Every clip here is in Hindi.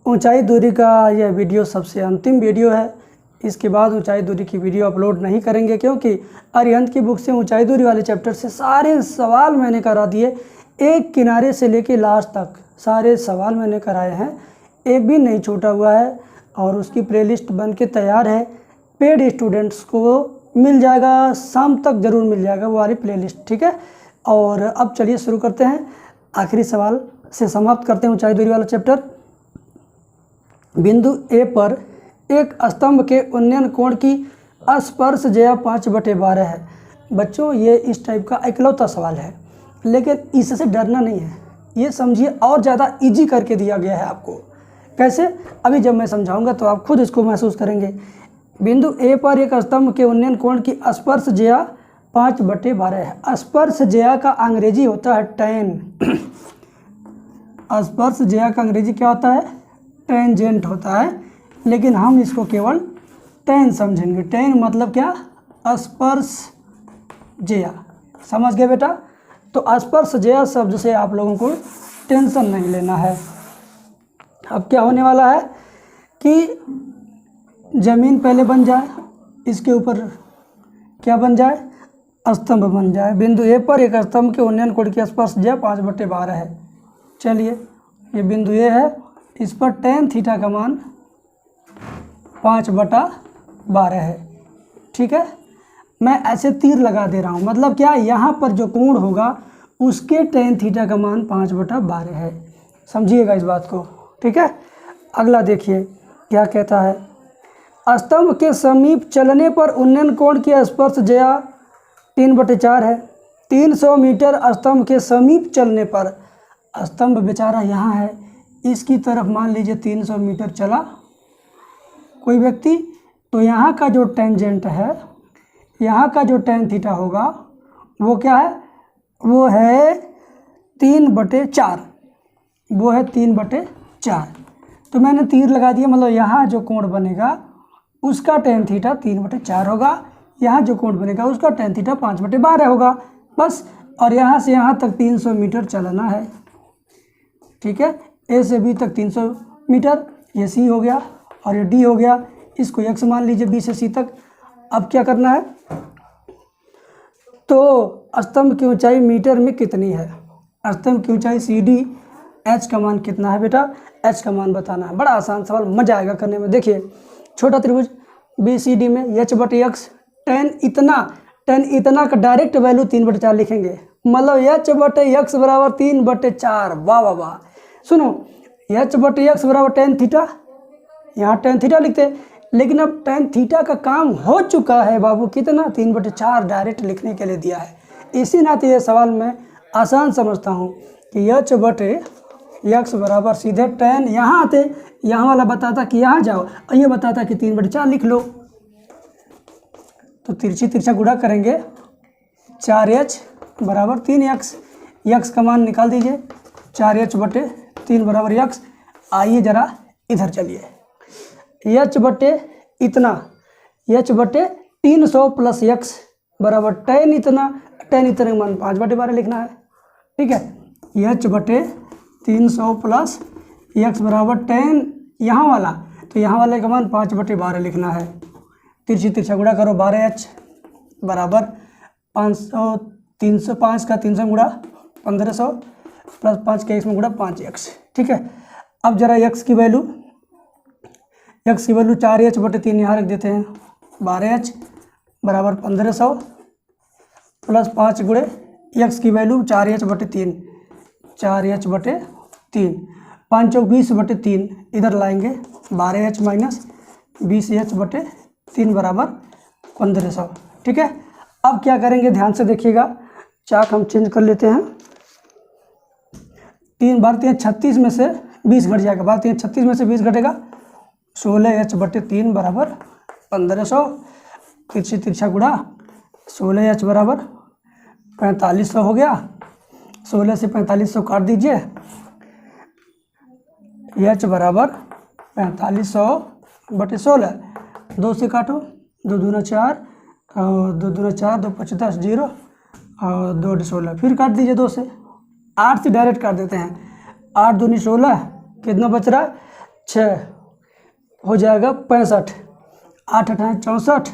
ऊंचाई दूरी का यह वीडियो सबसे अंतिम वीडियो है। इसके बाद ऊंचाई दूरी की वीडियो अपलोड नहीं करेंगे, क्योंकि अरिहंत की बुक से ऊंचाई दूरी वाले चैप्टर से सारे सवाल मैंने करा दिए। एक किनारे से लेके लास्ट तक सारे सवाल मैंने कराए हैं, एक भी नहीं छूटा हुआ है। और उसकी प्लेलिस्ट बन के तैयार है, पेड स्टूडेंट्स को मिल जाएगा, शाम तक ज़रूर मिल जाएगा वो वाली प्लेलिस्ट, ठीक है। और अब चलिए शुरू करते हैं, आखिरी सवाल से समाप्त करते हैं ऊंचाई दूरी वाला चैप्टर। बिंदु ए पर एक स्तंभ के उन्नयन कोण की स्पर्शज्या 5/12 है। बच्चों, ये इस टाइप का इकलौता सवाल है, लेकिन इससे डरना नहीं है। ये समझिए और ज़्यादा इजी करके दिया गया है आपको। कैसे? अभी जब मैं समझाऊंगा तो आप खुद इसको महसूस करेंगे। बिंदु ए पर एक स्तंभ के उन्नयन कोण की स्पर्शज्या 5/12 है। स्पर्शज्या का अंग्रेजी होता है टैन। स्पर्शज्या का अंग्रेजी क्या होता है? टेंजेंट होता है, लेकिन हम इसको केवल टैन समझेंगे। टैन मतलब क्या? स्पर्शज्या। समझ गए बेटा? तो स्पर्शज्या शब्द से आप लोगों को टेंशन नहीं लेना है। अब क्या होने वाला है कि ज़मीन पहले बन जाए, इसके ऊपर क्या बन जाए? स्तंभ बन जाए। बिंदु ए पर एक स्तंभ के उन्नयन कोण की स्पर्शज्या 5/12 है। चलिए, ये बिंदु ए है, इस पर tan थीटा का मान 5/12 है, ठीक है। मैं ऐसे तीर लगा दे रहा हूँ, मतलब क्या? यहाँ पर जो कोण होगा उसके tan थीटा का मान 5/12 है। समझिएगा इस बात को, ठीक है। अगला देखिए क्या कहता है। स्तंभ के समीप चलने पर उन्नयन कोण की स्पर्शज्या 3/4 है। 300 मीटर स्तंभ के समीप चलने पर, स्तंभ बेचारा यहाँ है, इसकी तरफ मान लीजिए 300 मीटर चला कोई व्यक्ति, तो यहाँ का जो टेंजेंट है, यहाँ का जो tan थीटा होगा वो क्या है? वो है 3/4। वो है 3/4। तो मैंने तीर लगा दिया, मतलब यहाँ जो कोण बनेगा उसका tan थीटा 3/4 होगा, यहाँ जो कोण बनेगा उसका tan थीटा 5/12 होगा, बस। और यहाँ से यहाँ तक 300 मीटर चलना है, ठीक है। ए से बी तक 300 मीटर, ये सी हो गया और ये डी हो गया, इसको x मान लीजिए, बी से सी तक। अब क्या करना है? तो स्तंभ की ऊंचाई मीटर में कितनी है? स्तंभ की ऊंचाई CD, h का मान कितना है बेटा? h का मान बताना है। बड़ा आसान सवाल, मजा आएगा करने में। देखिए, छोटा त्रिभुज BCD में h/x, tan इतना का डायरेक्ट वैल्यू 3/4 लिखेंगे, मतलब h/x बराबर 3/4। वाह वाह वाह। सुनो, h/x बराबर tan थीटा, यहाँ tan थीटा लिखते, लेकिन अब tan थीटा का काम हो चुका है बाबू। कितना? 3/4 डायरेक्ट लिखने के लिए दिया है। इसी नाते ये सवाल मैं आसान समझता हूँ कि h/x बराबर सीधे tan, यहाँ आते यहाँ वाला बताता कि यहाँ जाओ, और ये बताता कि 3/4 लिख लो। तो तिरछी तिरछा गुणा करेंगे, 4h बराबर 3x। x का मान निकाल दीजिए, 4h/3 बराबर x। आइए जरा इधर चलिए, h/इतना, h/300 प्लस x बराबर tan इतना का मान 5/12 लिखना है, ठीक है। h/300 प्लस x बराबर tan यहाँ वाला, तो यहाँ वाले का मान 5/12 लिखना है। तिरछी तिरछा गुणा करो, 12h बराबर 500, 300, 5 का 300 गुणा 1500 प्लस 5 के x में गुणा 5x, ठीक है। अब जरा x की वैल्यू 4h/3 यहाँ रख देते हैं। 12h बराबर 1500 प्लस 5 गुणे x की वैल्यू 4h/3, 4h/3, 5 चौक 20/3 इधर लाएंगे, 12h माइनस 20h/3 बराबर 1500, ठीक है। अब क्या करेंगे? ध्यान से देखिएगा, चाक हम चेंज कर लेते हैं। 3 बार 3 36 में से 20 घट जाएगा, बार 3 36 में से 20 घटेगा, 16h/3 बराबर 1500। तिरछी तिरछा गुणा, 16h बराबर 4500 हो गया। 16 से 4500 काट दीजिए, h बराबर 4500/16। 2 से काटो, 2 दूना 4 और 2 दूना 4, 2 5 10 0 और 2 16। फिर काट दीजिए 2 से। 8 से डायरेक्ट काट देते हैं, 8 दूनी 16, कितना बच रहा है? 6 हो जाएगा 65, 8 8 64,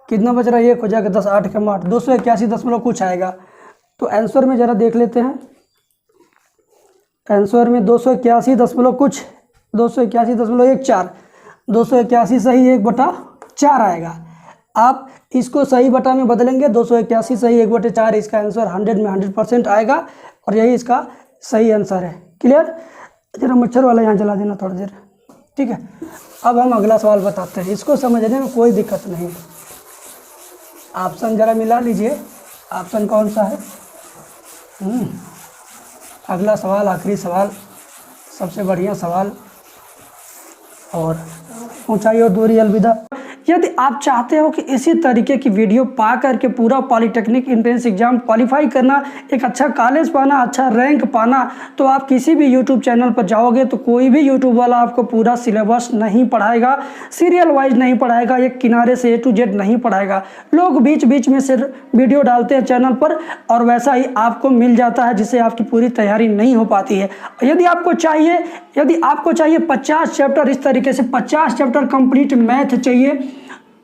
कितना बच रहा है 1 हो जाएगा 10, 8 कम 8, 281 दशमलव कुछ आएगा। तो आंसर में ज़रा देख लेते हैं, आंसर में 281 दशमलव कुछ, 281.14, 281 सही 1/4 आएगा। आप इसको सही बटा में बदलेंगे, 281 सही 1/4, इसका आंसर 100 में 100% आएगा और यही इसका सही आंसर है। क्लियर? जरा मच्छर वाला यहाँ जला देना थोड़ी देर, ठीक है। अब हम अगला सवाल बताते हैं, इसको समझने में कोई दिक्कत नहीं। ऑप्शन ज़रा मिला लीजिए, ऑप्शन कौन सा है। अगला सवाल, आखिरी सवाल, सबसे बढ़िया सवाल, और ऊंचाई और दूरी अलविदा। यदि आप चाहते हो कि इसी तरीके की वीडियो पा करके पूरा पॉलीटेक्निक एंट्रेंस एग्जाम क्वालिफाई करना, एक अच्छा कॉलेज पाना, अच्छा रैंक पाना, तो आप किसी भी यूट्यूब चैनल पर जाओगे तो कोई भी यूट्यूब वाला आपको पूरा सिलेबस नहीं पढ़ाएगा, सीरियल वाइज नहीं पढ़ाएगा, एक किनारे से A to Z नहीं पढ़ाएगा। लोग बीच बीच में सिर्फ वीडियो डालते हैं चैनल पर और वैसा ही आपको मिल जाता है, जिससे आपकी पूरी तैयारी नहीं हो पाती है। यदि आपको चाहिए 50 चैप्टर, इस तरीके से 50 चैप्टर कंप्लीट मैथ चाहिए,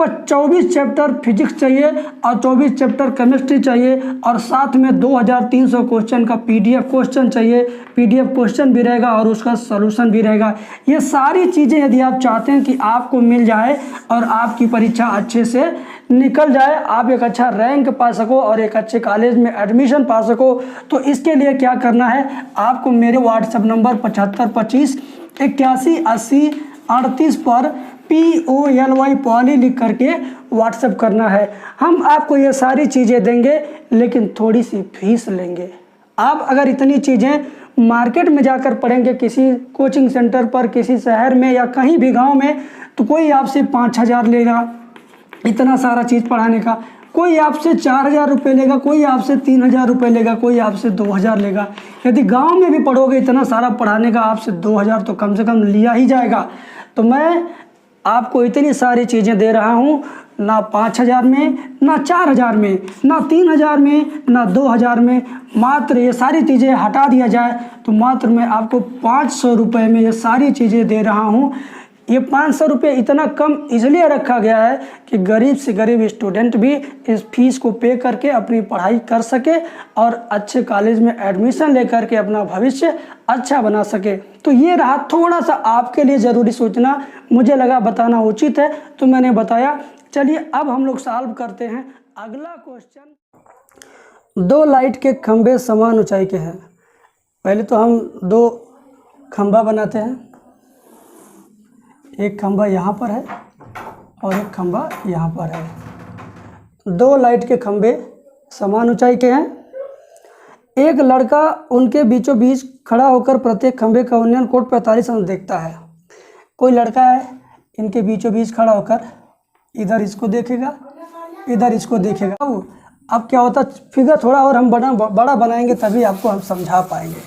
24 चैप्टर फिजिक्स चाहिए और 24 चैप्टर केमिस्ट्री चाहिए, और साथ में 2300 क्वेश्चन का PDF क्वेश्चन चाहिए, PDF क्वेश्चन भी रहेगा और उसका सॉल्यूशन भी रहेगा। ये सारी चीज़ें यदि आप चाहते हैं कि आपको मिल जाए और आपकी परीक्षा अच्छे से निकल जाए, आप एक अच्छा रैंक पा सको और एक अच्छे कॉलेज में एडमिशन पा सको, तो इसके लिए क्या करना है, आपको मेरे व्हाट्सएप नंबर 7525 81 80 38 पर POLY पॉली लिख करके व्हाट्सएप करना है। हम आपको ये सारी चीज़ें देंगे, लेकिन थोड़ी सी फीस लेंगे। आप अगर इतनी चीज़ें मार्केट में जाकर पढ़ेंगे, किसी कोचिंग सेंटर पर, किसी शहर में या कहीं भी गांव में, तो कोई आपसे 5,000 लेगा इतना सारा चीज़ पढ़ाने का, कोई आपसे 4,000 रुपये लेगा, कोई आपसे 3,000 रुपये लेगा, कोई आपसे 2,000 लेगा। यदि गांव में भी पढ़ोगे इतना सारा पढ़ाने का, आपसे 2,000 तो कम से कम लिया ही जाएगा। तो मैं आपको इतनी सारी चीज़ें दे रहा हूँ, ना 5,000 में, ना 4,000 में, ना 3,000 में, ना 2,000 में, मात्र ये सारी चीज़ें हटा दिया जाए तो मात्र मैं आपको 500 रुपये में ये सारी चीज़ें दे रहा हूँ। ये 500 रुपये इतना कम इसलिए रखा गया है कि गरीब से गरीब स्टूडेंट भी इस फीस को पे करके अपनी पढ़ाई कर सके और अच्छे कॉलेज में एडमिशन लेकर के अपना भविष्य अच्छा बना सके। तो ये रहा थोड़ा सा आपके लिए ज़रूरी सूचना, मुझे लगा बताना उचित है तो मैंने बताया। चलिए अब हम लोग सॉल्व करते हैं अगला क्वेश्चन। 2 लाइट के खंभे समान ऊंचाई के हैं। पहले तो हम 2 खंभा बनाते हैं, एक खंभा यहाँ पर है और एक खंभा यहाँ पर है। 2 लाइट के खंभे समान ऊंचाई के हैं। एक लड़का उनके बीचों बीच खड़ा होकर प्रत्येक खंभे का उन्नयन कोण 45 अंश देखता है। कोई लड़का है, इनके बीचों बीच खड़ा होकर इधर इसको देखेगा, इधर इसको देखेगा। अब क्या होता, फिगर थोड़ा और हम बड़ा बनाएंगे तभी आपको हम समझा पाएंगे।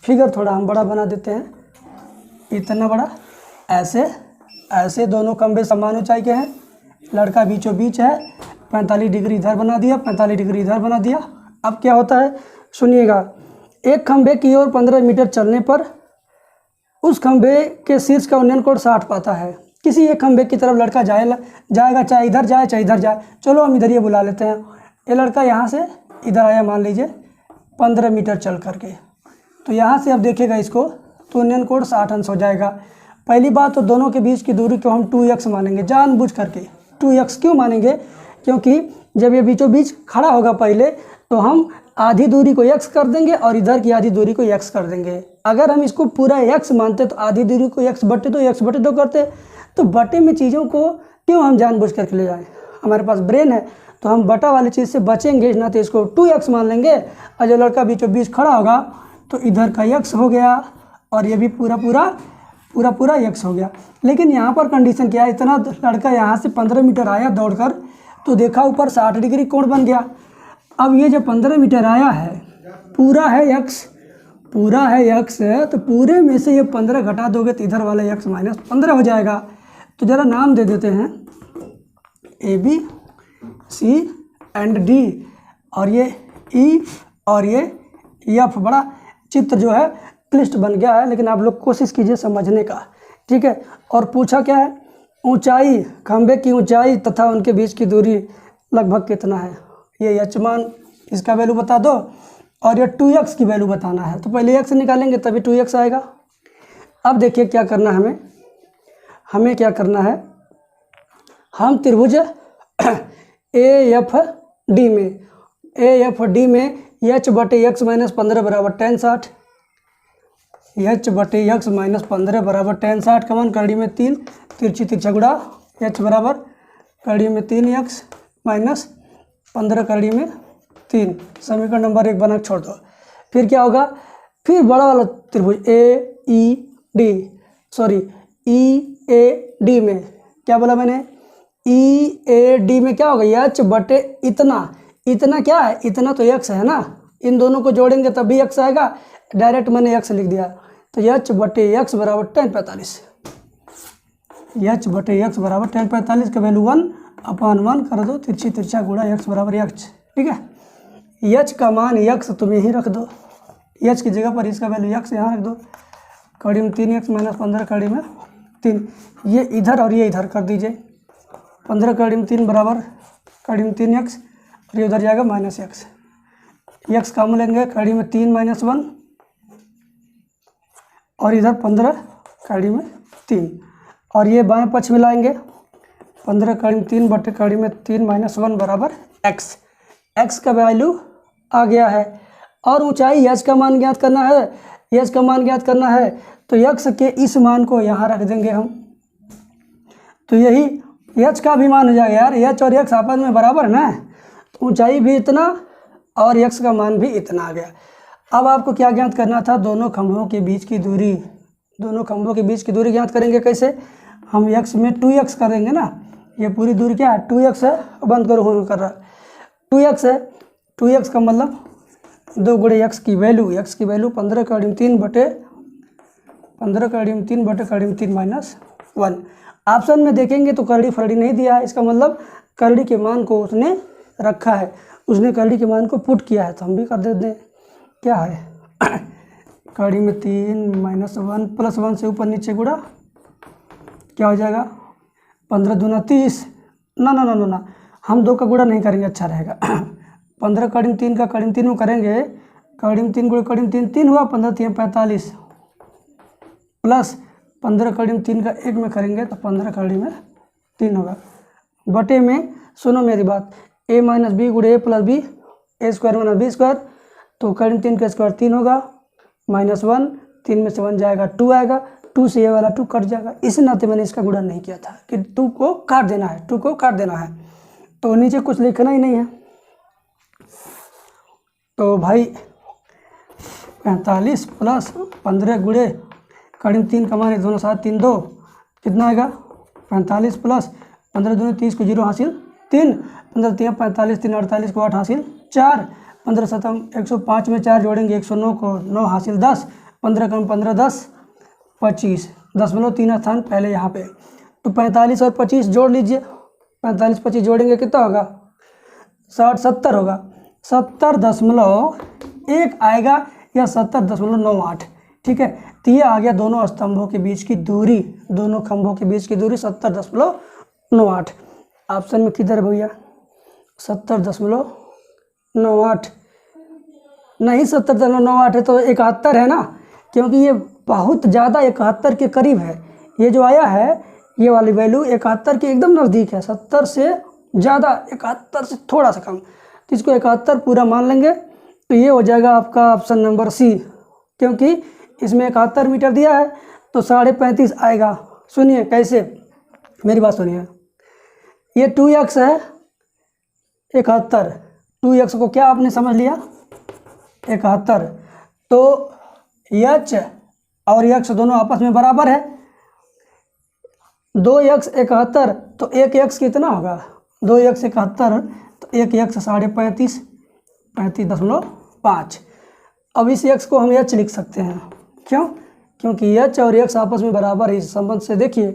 फिगर थोड़ा हम बड़ा बना देते हैं, इतना बड़ा, ऐसे दोनों खंभे समान ऊंचाई के हैं। लड़का बीचों बीच है, 45 डिग्री इधर बना दिया, 45 डिग्री इधर बना दिया। अब क्या होता है सुनिएगा, एक खंभे की ओर 15 मीटर चलने पर उस खंभे के शीर्ष का उन्नयन कोण 60 पाता है। किसी एक खंभे की तरफ लड़का जाएगा, चाहे इधर जाए चाहे इधर जाए। चलो हम इधर ये बुला लेते हैं। ये लड़का यहाँ से इधर आया, मान लीजिए 15 मीटर चल करके, तो यहाँ से अब देखेगा इसको, तो उन्नयन कोण 60 अंश हो जाएगा। पहली बात तो दोनों के बीच की दूरी को हम 2x मानेंगे, जानबूझ करके 2x क्यों मानेंगे, क्योंकि जब ये बीचों बीच खड़ा होगा पहले तो हम आधी दूरी को x कर देंगे और इधर की आधी दूरी को x कर देंगे। अगर हम इसको पूरा x मानते तो आधी दूरी को x बटे दो करते, तो बटे में चीज़ों को क्यों हम जानबूझ करके ले जाएं। हमारे पास ब्रेन है तो हम बटा वाली चीज़ से बचेंगे, ना तो इसको 2x मान लेंगे और जो लड़का बीचों बीच खड़ा होगा तो इधर का x हो गया और ये भी पूरा x हो गया। लेकिन यहाँ पर कंडीशन क्या है, इतना लड़का यहाँ से 15 मीटर आया दौड़कर, तो देखा ऊपर 60 डिग्री कोण बन गया। अब ये जो 15 मीटर आया है पूरा है x है, तो पूरे में से ये 15 घटा दोगे तो इधर वाला x माइनस 15 हो जाएगा। तो ज़रा नाम दे देते हैं AB C एंड D, और ये E और ये F। बड़ा चित्र जो है क्लिष्ट बन गया है, लेकिन आप लोग कोशिश कीजिए समझने का, ठीक है। और पूछा क्या है, ऊंचाई, खंभे की ऊंचाई तथा उनके बीच की दूरी लगभग कितना है। ये एच मान, इसका वैल्यू बता दो, और ये 2x की वैल्यू बताना है। तो पहले x निकालेंगे तभी 2x आएगा। अब देखिए क्या करना है, हमें क्या करना है, हम त्रिभुज AFD में h बटे x माइनस 15 बराबर tan 60, h बटे x माइनस 15 बराबर tan 60 का मान कड़ी में 3, तिरछी तिरछा गुणा h बराबर कड़ी में 3x माइनस 15 कड़ी में 3, समीकरण नंबर 1 बना छोड़ दो। फिर क्या होगा, फिर बड़ा वाला त्रिभुज EAD में, क्या बोला मैंने, EAD में क्या होगा, h बटे इतना क्या है, इतना तो x है ना, इन दोनों को जोड़ेंगे तब भी x आएगा, डायरेक्ट मैंने x लिख दिया। तो h बटे x बराबर tan 45, h बटे x बराबर tan 45 का वैल्यू 1/1 कर दो, तिरछी तिरछा गुणा x बराबर x, ठीक है। h का मान x तुम यहीं रख दो, h की जगह पर इसका वैल्यू x यहाँ रख दो, कड़ी में 3x माइनस 15 कड़ी में 3, ये इधर और ये इधर कर दीजिए, 15 कड़ी में 3 बराबर कड़ी में 3x, और ये उधर जाएगा माइनस x कम लेंगे, कड़ी में 3 माइनस 1, और इधर 15 कड़ी में 3, और ये बाएं पक्ष में लाएंगे, 15 कड़ी में 3 बटे कड़ी में 3 माइनस 1 बराबर x का वैल्यू आ गया है। और ऊंचाई h का मान ज्ञात करना है, h का मान ज्ञात करना है, तो x के इस मान को यहाँ रख देंगे हम, तो यही h का भी मान हो जाएगा यार, h और x आपस में बराबर है ना, तो ऊंचाई भी इतना और x का मान भी इतना आ गया। अब आपको क्या ज्ञात करना था, दोनों खंभों के बीच की दूरी, दोनों खंभों के बीच की दूरी ज्ञात करेंगे कैसे, हम x में 2x करेंगे ना, ये पूरी दूरी क्या है 2x है, बंद करो होने कर रहा 2x है, 2x का मतलब 2 गुणे x की वैल्यू 15 कड़ी में 3 बटे कड़ी में 3 माइनस 1। ऑप्शन में देखेंगे तो करड़ी फरड़ी नहीं दिया है, इसका मतलब करड़ी के मान को उसने रखा है, उसने करड़ी के मान को पुट किया है, तो हम भी कर देते हैं। क्या है कड़ी में 3 माइनस 1 प्लस 1 से ऊपर नीचे गुणा, क्या हो जाएगा 15 दूना 30, ना हम 2 का गुणा नहीं करेंगे, अच्छा रहेगा 15 कड़ी में 3 का कड़ी में 3 में करेंगे, कड़ी में 3 गुणा कड़ी में 3 हुआ, 15 3 45, प्लस 15 कड़ी में 3 का 1 में करेंगे तो 15 कड़ी में 3 होगा, बटे में सुनो मेरी बात, a माइनस बी गुणे a plus B, a square minus B square, तो कड़ी में 3 का स्क्वायर 3 होगा, माइनस 1, 3 में से 1 जाएगा 2 आएगा, 2 से ये वाला 2 कट जाएगा, इस नाते मैंने इसका गुणा नहीं किया था कि 2 को काट देना है, तो नीचे कुछ लिखना ही नहीं है। तो भाई 45 प्लस 15 गुणे कड़ी में 3 का मान दोनों साथ 3 2 कितना आएगा 45 प्लस 15 दूनी 30 को 0 हासिल 3, 15 3 45 3 48 को 8 हासिल 4, 15 7 105 में 4 जोड़ेंगे 109 को 9 हासिल 10, 15 कम 15 10 25, 10.3 स्थान पहले यहाँ पे, तो 45 और 25 जोड़ लीजिए, 45 25 जोड़ेंगे कितना होगा 60 70 होगा, 70.1 आएगा या 70.98, ठीक है। तो ये आ गया दोनों स्तंभों के बीच की दूरी, दोनों खंभों के बीच की दूरी 70.98। ऑप्शन में किधर है भैया 70.98 नहीं, 70.98 है तो 71 है ना, क्योंकि ये बहुत ज़्यादा 71 के करीब है, ये जो आया है ये वाली वैल्यू 71 के एकदम नज़दीक है, 70 से ज़्यादा 71 से थोड़ा सा कम, तो इसको 71 पूरा मान लेंगे, तो ये हो जाएगा आपका ऑप्शन नंबर सी, क्योंकि इसमें 71 मीटर दिया है तो 35.5 आएगा। सुनिए कैसे, मेरी बात सुनिए, ये 2x है 71, 2x को क्या आपने समझ लिया 71, तो h और x दोनों आपस में बराबर है, 2x 71 तो 1x कितना होगा 2x 71 तो 1x 35.5 35.5। अब इस x को हम h लिख सकते हैं, क्यों, क्योंकि h और x आपस में बराबर है, इस संबंध से देखिए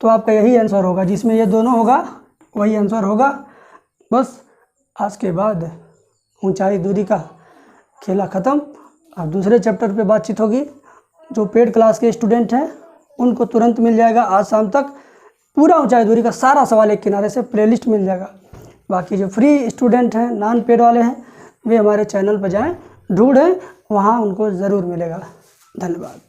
तो आपका यही आंसर होगा, जिसमें ये दोनों होगा वही आंसर होगा। बस आज के बाद ऊंचाई दूरी का खेला ख़त्म, अब दूसरे चैप्टर पे बातचीत होगी। जो पेड क्लास के स्टूडेंट हैं उनको तुरंत मिल जाएगा। आज शाम तक पूरा ऊंचाई दूरी का सारा सवाल एक किनारे से प्लेलिस्ट मिल जाएगा। बाकी जो फ्री स्टूडेंट हैं, नॉन पेड वाले हैं, वे हमारे चैनल पर जाएं, ढूंढें, वहाँ उनको ज़रूर मिलेगा। धन्यवाद।